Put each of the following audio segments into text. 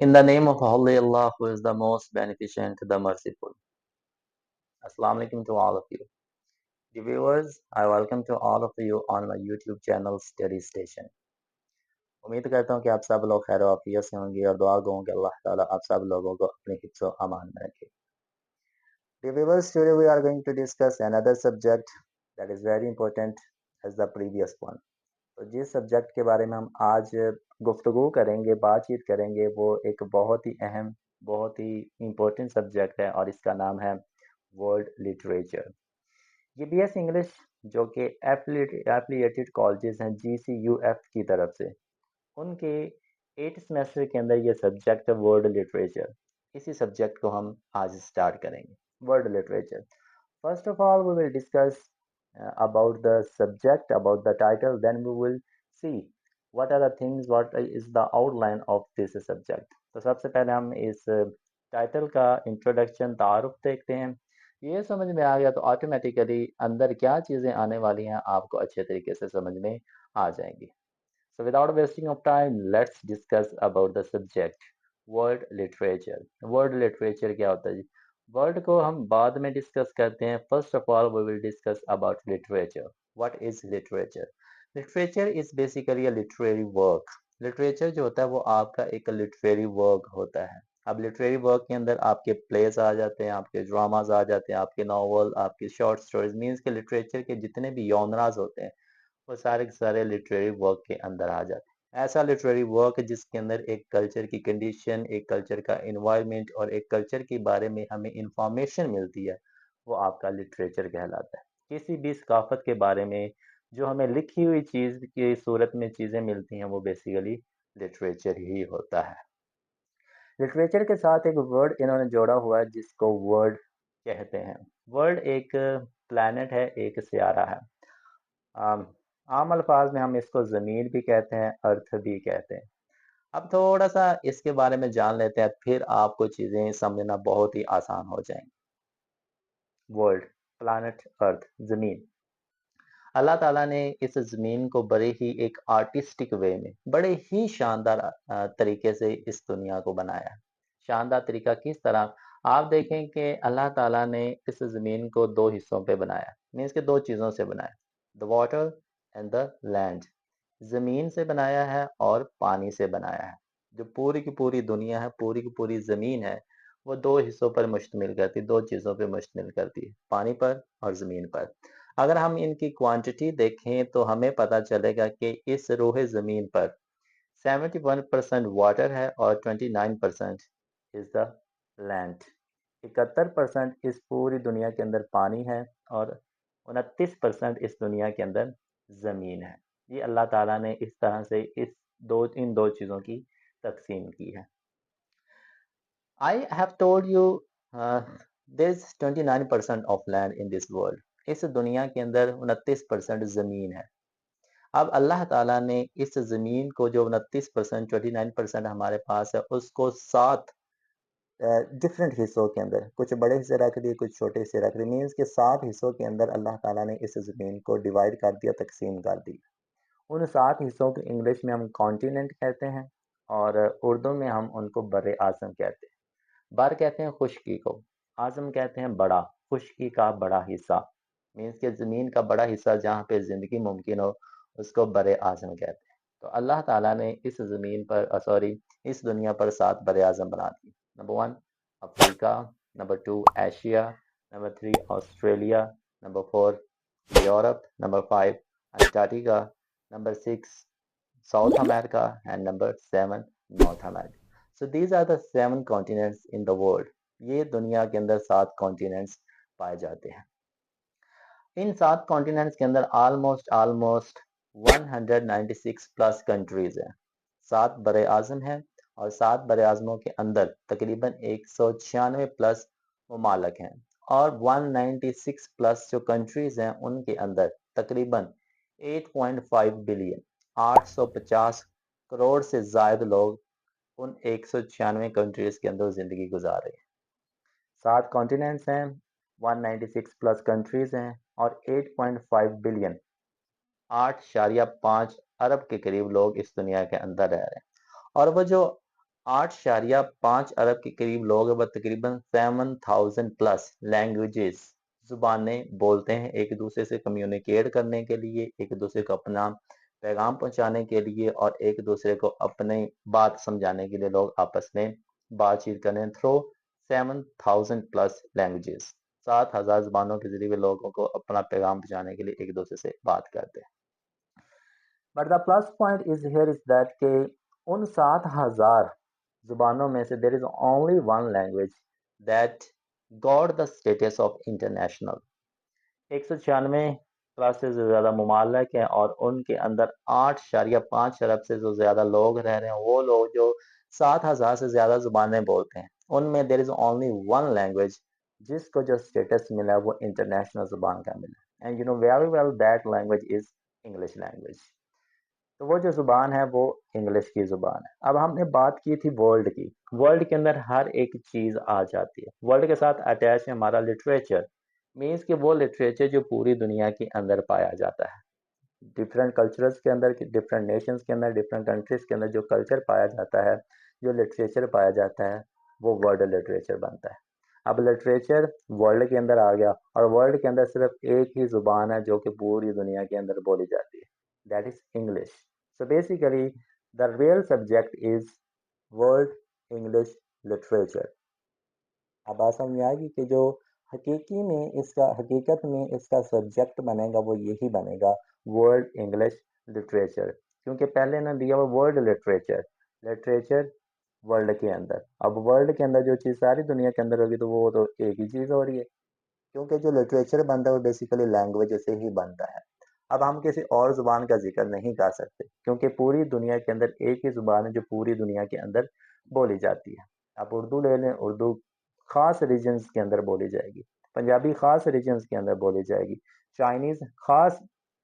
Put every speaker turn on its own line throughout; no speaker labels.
In the name of Holy Allah, who is the most beneficent, the merciful. Assalamu alaikum to all of you. The viewers, I welcome to all of you on my YouTube channel Study Station. उम्मीद करता हूँ कि आप सब लोग खैर वाफियत से होंगे और दुआ गो कि अल्लाह ताला आप सब लोगों को अपने हिफ्ज़ व अमान में रखे. The viewers, today we are going to discuss another subject that is very important as the previous one. तो जिस सब्जेक्ट के बारे में हम आज गुफ्तगू करेंगे, बातचीत करेंगे, वो एक बहुत ही अहम, बहुत ही इम्पोर्टेंट सब्जेक्ट है और इसका नाम है वर्ल्ड लिटरेचर. ये बीएस इंग्लिश जो कि एफिलिएटेड कॉलेजेस हैं GCUF की तरफ से, उनके 8 सेमेस्टर के अंदर ये सब्जेक्ट है वर्ल्ड लिटरेचर. इसी सब्जेक्ट को हम आज स्टार्ट करेंगे. World literature. First of all, we will discuss about the subject, about the title. Then we will see what are the things, what is the outline of this subject. तो सबसे पहले हम इस title का introduction तारुफ देखते हैं. ये समझ में आ गया तो ऑटोमेटिकली अंदर क्या चीज़ें आने वाली हैं आपको अच्छे तरीके से समझ में आ जाएंगी. So without wasting of time, let's discuss about the subject world literature. World literature क्या होता है जी? वर्ड को हम बाद में डिस्कस करते हैं. First of all we will discuss about literature. What is literature? Literature is basically a literary work. Literature जो होता है वो आपका एक लिटरेरी वर्क होता है. अब लिटरेरी वर्क के अंदर आपके प्लेस आ जाते हैं, आपके ड्रामाज आ जाते हैं, आपके नॉवल, आपके शॉर्ट स्टोरीज. मीन्स के लिटरेचर के जितने भी यॉनराज होते हैं वो सारे के सारे लिटरेरी वर्क के अंदर आ जाते हैं. ऐसा लिटरेरी वर्क जिसके अंदर एक कल्चर की कंडीशन, एक कल्चर का इन्वायरमेंट और एक कल्चर के बारे में हमें इंफॉर्मेशन मिलती है, वो आपका लिटरेचर कहलाता है. किसी भी सकाफत के बारे में जो हमें लिखी हुई चीज़ की सूरत में चीज़ें मिलती हैं वो बेसिकली लिटरेचर ही होता है. लिटरेचर के साथ एक वर्ड इन्होंने जोड़ा हुआ है जिसको वर्ल्ड कहते हैं. वर्ल्ड एक प्लैनेट है, एक सियारा है. आम आम अल्फाज में हम इसको ज़मीन भी कहते हैं, अर्थ भी कहते हैं. अब थोड़ा सा इसके बारे में जान लेते हैं, फिर आपको चीज़ें समझना बहुत ही आसान हो जाएंगी. वर्ल्ड, प्लानट, अर्थ, ज़मीन. अल्लाह ताला ने इस ज़मीन को बड़े ही एक आर्टिस्टिक वे में, बड़े ही शानदार तरीके से इस दुनिया को बनाया है. शानदार तरीका किस तरह? आप देखें कि अल्लाह ताला ने इस ज़मीन को दो हिस्सों पे बनाया. मीन्स के दो चीज़ों से बनाया. The water and the land. ज़मीन से बनाया है और पानी से बनाया है. जो पूरी की पूरी दुनिया है, पूरी की पूरी ज़मीन है, वो दो हिस्सों पर मुश्तमिल करती है, दो चीज़ों पे मुश्तमिल करती है, पानी पर और ज़मीन पर. अगर हम इनकी क्वांटिटी देखें तो हमें पता चलेगा कि इस रूहे ज़मीन पर 71% वाटर है और 29% इज़ द लैंड. 71% इस पूरी दुनिया के अंदर पानी है और 29% इस दुनिया के अंदर ज़मीन है. ये अल्लाह ताला ने इस तरह से इन दो चीज़ों की तकसीम की है. I have told you there's 29% of land in this world. इस दुनिया के अंदर 29% ज़मीन है. अब अल्लाह ताला ने इस ज़मीन को जो 29% 29% हमारे पास है उसको 7 डिफरेंट हिस्सों के अंदर, कुछ बड़े हिस्से रख दिए, कुछ छोटे हिस्से रख दिए. मीन्स के 7 हिस्सों के अंदर अल्लाह ताला ने इस ज़मीन को डिवाइड कर दिया, तकसीम कर दी. उन 7 हिस्सों को इंग्लिश में हम कॉन्टिनेंट कहते हैं और उर्दू में हम उनको बर्रे आज़म कहते हैं. बर कहते हैं खुश्की को, आज़म कहते हैं बड़ा, खुश्की का बड़ा हिस्सा. मीन्स के ज़मीन का बड़ा हिस्सा जहाँ पे ज़िंदगी मुमकिन हो उसको बरे आज़म कहते हैं. तो अल्लाह ताला ने इस ज़मीन पर इस दुनिया पर 7 बरे आज़म बना दिए. Number 1 Africa, number 2 Asia, number 3 Australia, number 4 Europe, number 5 Antarctica, number 6 South America, and number 7 North America. So these are the 7 continents in the world. ये दुनिया के अंदर 7 कॉन्टिनेंट्स पाए जाते हैं. इन 7 कॉन्टिनेंट्स के अंदर ऑलमोस्ट 196 प्लस कंट्रीज हैं. 7 बरे आज़म हैं और 7 बरे आज़मों के अंदर तकरीबन 196 प्लस ममालक हैं और 196 प्लस जो कंट्रीज हैं उनके अंदर तकरीबन 8.5 बिलियन 850 करोड़ से ज्यादा लोग उन 196 कंट्रीज के अंदर जिंदगी गुजार रहे हैं. 7 कॉन्टिनेंट्स हैं, 196 प्लस कंट्रीज हैं और 8.5 बिलियन 8.5 अरब के करीब लोग इस दुनिया के अंदर रह रहे हैं. और वो जो 8.5 अरब के करीब लोग व तकरीबन 7,000 प्लस लैंग्वेजेस जुबानें बोलते हैं एक दूसरे से कम्युनिकेट करने के लिए, एक दूसरे को अपना पैगाम पहुंचाने के लिए और एक दूसरे को अपनी बात समझाने के लिए लोग आपस में बातचीत करें थ्रू 7,000 प्लस लैंग्वेजेस। 7,000 जुबानों के जरिए लोगों को अपना पैगाम पहुंचाने के लिए एक दूसरे से बात करते हैं। But the plus point is here is that के उन 7,000 जुबानों में से there is only one language that got the status of international. 196 plus से ज़्यादा ममालिक हैं और उनके अंदर 8.5 अरब से जो ज़्यादा लोग रह रहे हैं, वो लोग जो 7,000 से ज़्यादा ज़ुबानें बोलते हैं, उनमें there is only one language जिसको जो स्टेटस मिला है वो इंटरनेशनल ज़ुबान का मिला। And you know very well that language is English language. तो वो जो ज़ुबान है वो इंग्लिश की ज़ुबान है। अब हमने बात की थी वर्ल्ड की। वर्ल्ड के अंदर हर एक चीज़ आ जाती है। वर्ल्ड के साथ अटैच है हमारा लिटरेचर, मीन्स कि वो लिटरेचर जो पूरी दुनिया के अंदर पाया जाता है। डिफरेंट कल्चर्स के अंदर, डिफरेंट नेशंस के अंदर, डिफरेंट कंट्रीज के अंदर जो कल्चर पाया जाता है, जो लिटरेचर पाया जाता है, वो वर्ल्ड लिटरेचर बनता है। अब लिटरेचर वर्ल्ड के अंदर आ गया और वर्ल्ड के अंदर सिर्फ एक ही ज़ुबान है जो कि पूरी दुनिया के अंदर बोली जाती है, that is English. So basically the real subject is world English literature. अब बात समझ में आएगी कि जो हकीकी में इसका हकीकत में इसका सब्जेक्ट बनेगा वो यही बनेगा, वर्ल्ड इंग्लिश लिटरेचर। क्योंकि पहले ना दिया हुआ वर्ल्ड लिटरेचर, लिटरेचर वर्ल्ड के अंदर। अब वर्ल्ड के अंदर जो चीज़ सारी दुनिया के अंदर होगी तो वो तो एक ही चीज़ हो रही है, क्योंकि जो लिटरेचर बनता है वो बेसिकली लैंग्वेज से ही बनता है। अब हम किसी और ज़ुबान का जिक्र नहीं कर सकते क्योंकि पूरी दुनिया के अंदर एक ही ज़ुबान है जो पूरी दुनिया के अंदर बोली जाती है। आप उर्दू ले लें, उर्दू ख़ास रीजन्स के अंदर बोली जाएगी, पंजाबी ख़ास रीजन्स के अंदर बोली जाएगी, चाइनीज़ ख़ास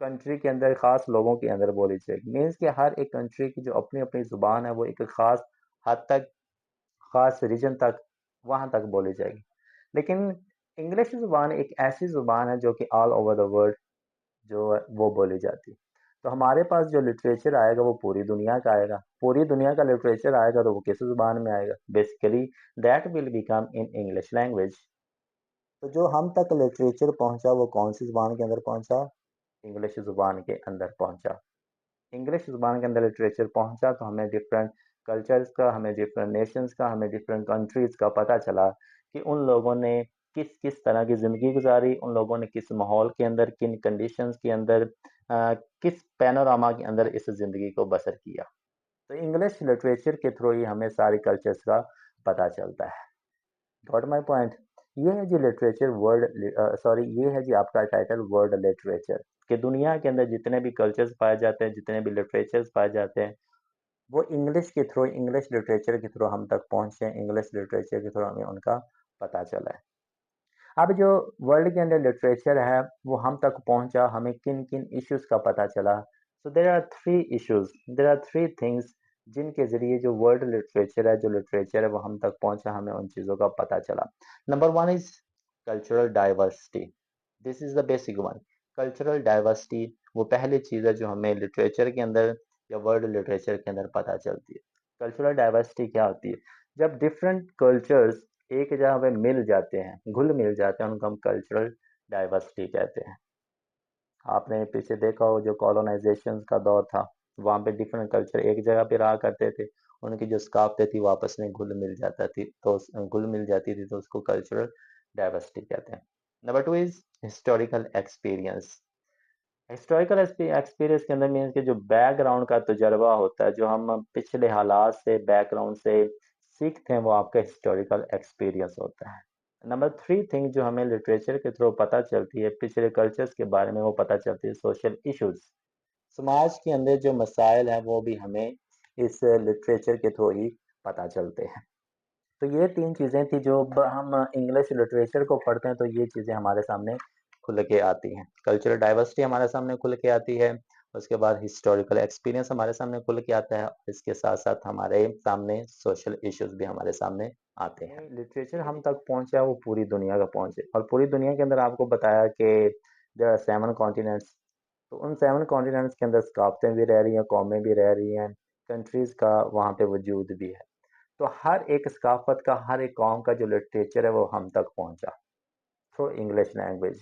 कंट्री के अंदर ख़ास लोगों के अंदर बोली जाएगी। मीन्स कि हर एक कंट्री की जो अपनी अपनी ज़ुबान है वो एक ख़ास हद तक, ख़ास रीजन तक, वहाँ तक बोली जाएगी। लेकिन इंग्लिश ज़ुबान एक ऐसी ज़ुबान है जो कि ऑल ओवर द वर्ल्ड जो है वो बोली जाती है। तो हमारे पास जो लिटरेचर आएगा वो पूरी दुनिया का आएगा। पूरी दुनिया का लिटरेचर आएगा तो वो किस ज़ुबान में आएगा? Basically that will become in English language. तो जो हम तक लिटरेचर पहुँचा वो कौन सी ज़ुबान के अंदर पहुँचा? इंग्लिश ज़ुबान के अंदर पहुँचा। इंग्लिश ज़ुबान के अंदर लिटरेचर पहुँचा तो हमें डिफरेंट कल्चर्स का, हमें डिफरेंट नेशंस का, हमें डिफरेंट कंट्रीज़ का पता चला कि उन लोगों ने किस किस तरह की ज़िंदगी गुजारी, उन लोगों ने किस माहौल के अंदर, किन कंडीशंस के अंदर, किस पैनोरामा के अंदर इस ज़िंदगी को बसर किया। तो इंग्लिश लिटरेचर के थ्रू ही हमें सारी कल्चर्स का पता चलता है। Got my point? ये है जी लिटरेचर वर्ल्ड, सॉरी ये है जी आपका टाइटल वर्ल्ड लिटरेचर, कि दुनिया के अंदर जितने भी कल्चर्स पाए जाते हैं, जितने भी लिटरेचर्स पाए जाते हैं, वो इंग्लिश के थ्रू, इंग्लिश लिटरेचर के थ्रू हम तक पहुँचे, इंग्लिश लिटरेचर के थ्रू हमें उनका पता चला है। अब जो वर्ल्ड के अंदर लिटरेचर है वो हम तक पहुँचा, हमें किन किन इश्यूज़ का पता चला। So there are three issues, there are three things जिनके ज़रिए जो वर्ल्ड लिटरेचर है, जो लिटरेचर है वो हम तक पहुँचा, हमें उन चीज़ों का पता चला। Number one is cultural diversity, this is the basic one. Cultural diversity वो पहली चीज़ है जो हमें लिटरेचर के अंदर या वर्ल्ड लिटरेचर के अंदर पता चलती है। कल्चरल डाइवर्सिटी क्या होती है? जब डिफरेंट कल्चर्स एक जगह पे मिल जाते हैं, घुल मिल जाते हैं, उनको हम कल्चरल डाइवर्सिटी कहते हैं। आपने पीछे देखा हो जो कॉलोनाइजेशन का दौर था, वहाँ पे डिफरेंट कल्चर एक जगह पे रहा करते थे, उनकी जो सकाफतें थी वो आपस में घुल मिल जाता थी, तो घुल मिल जाती थी तो उसको कल्चरल डाइवर्सिटी कहते हैं। Number two is historical experience. Historical experience के अंदर मीन्स कि जो बैकग्राउंड का तजर्बा होता है, जो हम पिछले हालात से, बैकग्राउंड से सीखते हैं, वो आपका हिस्टोरिकल एक्सपीरियंस होता है। नंबर थ्री थिंग जो हमें लिटरेचर के थ्रू पता चलती है, पिछले कल्चर्स के बारे में वो पता चलती है, सोशल इश्यूज। समाज के अंदर जो मसाइल हैं वो भी हमें इस लिटरेचर के थ्रू ही पता चलते हैं। तो ये तीन चीज़ें थी जो हम इंग्लिश लिटरेचर को पढ़ते हैं तो ये चीज़ें हमारे सामने खुल के आती हैं। कल्चरल डाइवर्सिटी हमारे सामने खुल के आती है, उसके बाद हिस्टोरिकल एक्सपीरियंस हमारे सामने खुल के आता है, इसके साथ साथ हमारे सामने सोशल इश्यूज भी हमारे सामने आते हैं। लिटरेचर हम तक पहुंचा वो पूरी दुनिया का पहुंचे, और पूरी दुनिया के अंदर आपको बताया कि देयर आर 7 कॉन्टिनेंट्स। तो उन 7 कॉन्टिनेंट्स के अंदर सकाफतें भी रह रही हैं, कौमें भी रह रही हैं, कंट्रीज़ का वहाँ पे वजूद भी है। तो हर एक सकाफत का, हर एक कौम का जो लिटरेचर है वो हम तक पहुंचा थ्रू इंग्लिश लैंग्वेज।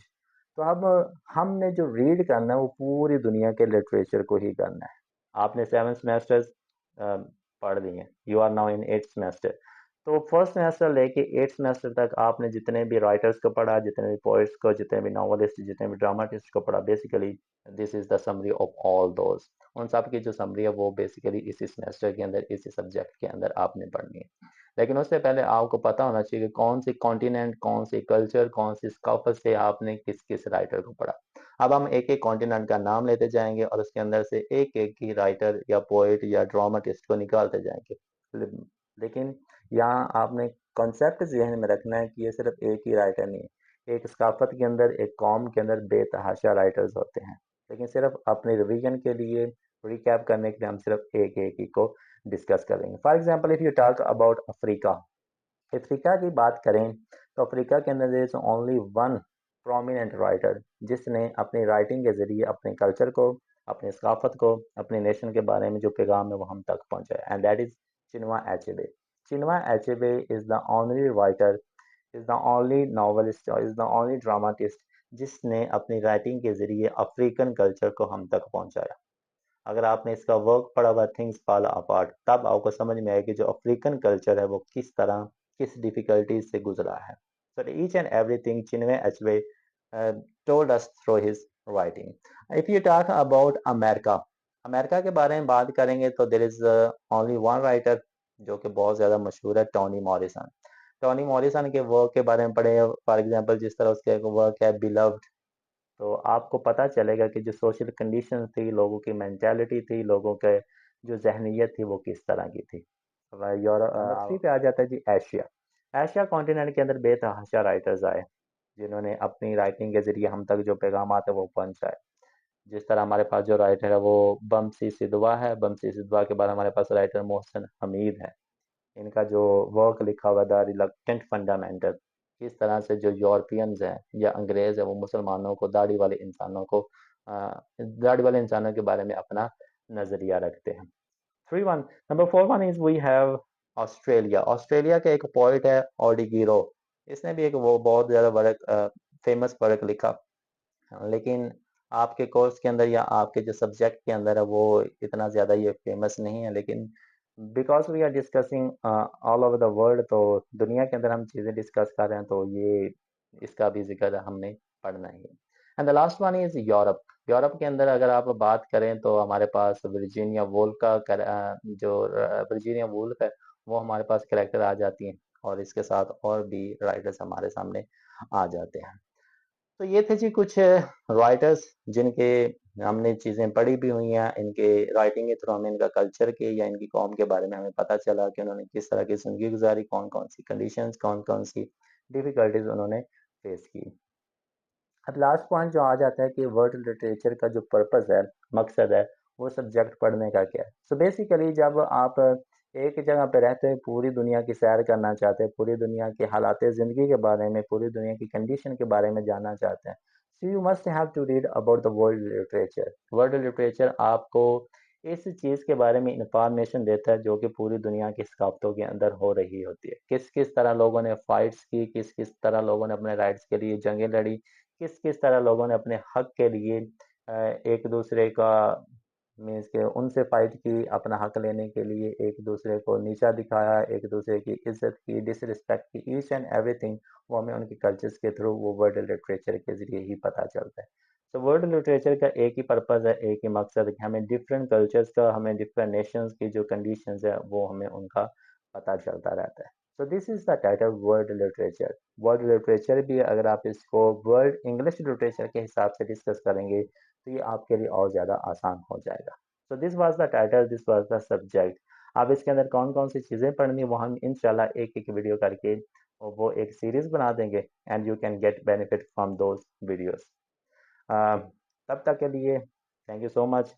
तो अब हमने जो रीड करना है वो पूरी दुनिया के लिटरेचर को ही करना है। आपने 7 सेमेस्टर्स पढ़ लिए हैं, you are now in 8 semester. तो फर्स्ट सेमेस्टर लेके 8 सेमेस्टर तक आपने जितने भी राइटर्स को पढ़ा, जितने भी पोइट्स को, जितने भी नॉवलिस्ट, जितने भी ड्रामाटिस्ट को पढ़ा, basically this is the summary of all those. उन सब की जो समरी है वो बेसिकली इसी सेमेस्टर के अंदर, इसी सब्जेक्ट के अंदर आपने पढ़नी है। लेकिन उससे पहले आपको पता होना चाहिए कि कौन सी कॉन्टिनेंट, कौन सी कल्चर, कौन सी स्कॉपस से आपने किस किस राइटर को पढ़ा। अब हम एक एक कॉन्टिनेंट का नाम लेते जाएंगे और उसके अंदर से एक एक ही राइटर या पोइट या ड्रामाटिस्ट को निकालते जाएंगे। लेकिन यहाँ आपने कॉन्सेप्ट जहन में रखना है कि ये सिर्फ एक ही राइटर नहीं है। एक स्काफत के अंदर, एक कौम के अंदर बेतहाशा राइटर्स होते हैं, लेकिन सिर्फ अपने रिवीजन के लिए, रिकैप करने के लिए हम सिर्फ एक एक ही को डिस्कस करेंगे। For example, if you talk about Africa, Africa की बात करें तो अफ्रीका के अंदर there is only one prominent writer जिसने अपनी राइटिंग के जरिए अपने कल्चर को, अपनी सकाफत को, अपने नेशन के बारे में जो पैगाम है वो हम तक पहुंचाया, and that is Chinua Achebe. Chinua Achebe is the only writer, is the only novelist, is the only dramatist जिसने अपनी राइटिंग के जरिए अफ्रीकन कल्चर को हम तक पहुंचाया। अगर आपने इसका वर्क पढ़ा हुआ थिंग्स फॉल अपार्ट, तब आपको समझ में आएगा कि जो अफ्रीकन कल्चर है वो किस तरह, किस डिफिकल्टीज से गुजरा है। So each and everything Chinua Achebe told us through his writing. If you talk about America, America के बारे में बात करेंगे तो there is only one writer जो कि बहुत ज्यादा मशहूर है, टोनी मॉरिसन। टोनी मॉरिसन के वर्क के बारे में पढ़े, फॉर एग्जांपल जिस तरह उसके वर्क है बिलव्ड, तो आपको पता चलेगा कि जो सोशल कंडीशन थी, लोगों की मेंटालिटी थी, लोगों के जो जहनीत थी वो किस तरह की थी। यूरोप नंबर 3 पे आ जाता है जी, एशिया। एशिया कॉन्टिनेंट के अंदर बेतहाशा राइटर्स आए जिन्होंने अपनी राइटिंग के जरिए हम तक जो पैगाम है वो पहुंचाए। जिस तरह हमारे पास जो राइटर है वो बमसी सिद्धवा है। बमसी सिद्धवा के बाद हमारे पास राइटर मोहसिन हमीद है। इनका जो वर्क लिखा हुआ द रिलक्टेंट फंडामेंटल, किस तरह से जो यूरोपियंस हैं या अंग्रेज है वो मुसलमानों को, दाढ़ी वाले इंसानों को, दाढ़ी वाले इंसानों के बारे में अपना नजरिया रखते हैं। 3-1। Number 4-1 is we have Australia. Australia का एक पोइट है ओडिगिरो। इसने भी एक वो बहुत ज्यादा वर्क, फेमस वर्क लिखा, लेकिन आपके कोर्स के अंदर या आपके जो सब्जेक्ट के अंदर है वो इतना ज़्यादा ये फेमस नहीं है। लेकिन because we are discussing all over the world, तो दुनिया के अंदर हम चीज़ें डिस्कस कर रहे हैं तो ये इसका भी जिक्र हमने पढ़ना ही है। And the last one is Europe. Europe के अंदर अगर आप बात करें तो हमारे पास वर्जीनिया वुल्फ का जो वर्जीनिया वुल्फ है वो हमारे पास कैरेक्टर आ जाती हैं, और इसके साथ और भी राइटर्स हमारे सामने आ जाते हैं। तो ये थे जी कुछ राइटर्स जिनके हमने चीज़ें पढ़ी भी हुई हैं। इनके राइटिंग के थ्रू हमें इनका कल्चर के या इनकी कौम के बारे में हमें पता चला कि उन्होंने किस तरह की ज़िंदगी गुजारी, कौन-कौन सी कंडीशंस, कौन-कौन सी डिफ़िकल्टीज़ उन्होंने फेस की। अब लास्ट पॉइंट जो आ जाता है कि वर्ल्ड लिटरेचर का जो पर्पस है, मकसद है, वो सब्जेक्ट पढ़ने का क्या है। सो बेसिकली जब आप एक जगह पे रहते हैं, पूरी दुनिया की सैर करना चाहते हैं, पूरी दुनिया के हालात ज़िंदगी के बारे में, पूरी दुनिया की कंडीशन के बारे में जानना चाहते हैं, so you must have to read about the world literature. World literature आपको इस चीज़ के बारे में इंफॉर्मेशन देता है जो कि पूरी दुनिया की सकाफ़तों के अंदर हो रही होती है। किस-किस तरह लोगों ने फाइट्स की, किस-किस तरह लोगों ने अपने राइट्स के लिए जंगें लड़ी, किस किस तरह लोगों ने अपने हक के लिए एक दूसरे का, मीन्स के उनसे फाइट की अपना हक लेने के लिए, एक दूसरे को नीचा दिखाया, एक दूसरे की इज्जत की, डिसरिस्पेक्ट की, ईच एंड एवरीथिंग वो हमें उनके कल्चर्स के थ्रू, वो वर्ल्ड लिटरेचर के जरिए ही पता चलता है। तो वर्ल्ड लिटरेचर का एक ही पर्पज़ है, एक ही मकसद है कि हमें डिफरेंट कल्चर्स का, हमें डिफरेंट नेशंस की जो कंडीशंस है वो हमें उनका पता चलता रहता है। So this is the title world literature. World literature भी अगर आप इसको वर्ल्ड इंग्लिश लिटरेचर के हिसाब से डिस्कस करेंगे तो ये आपके लिए और ज़्यादा आसान हो जाएगा। So this was the title, this was the subject. अब इसके अंदर कौन कौन सी चीज़ें पढ़नी वो हम इंशाल्लाह एक एक वीडियो करके वो एक सीरीज बना देंगे, and you can get benefit from those videos. तब तक के लिए थैंक यू सो मच।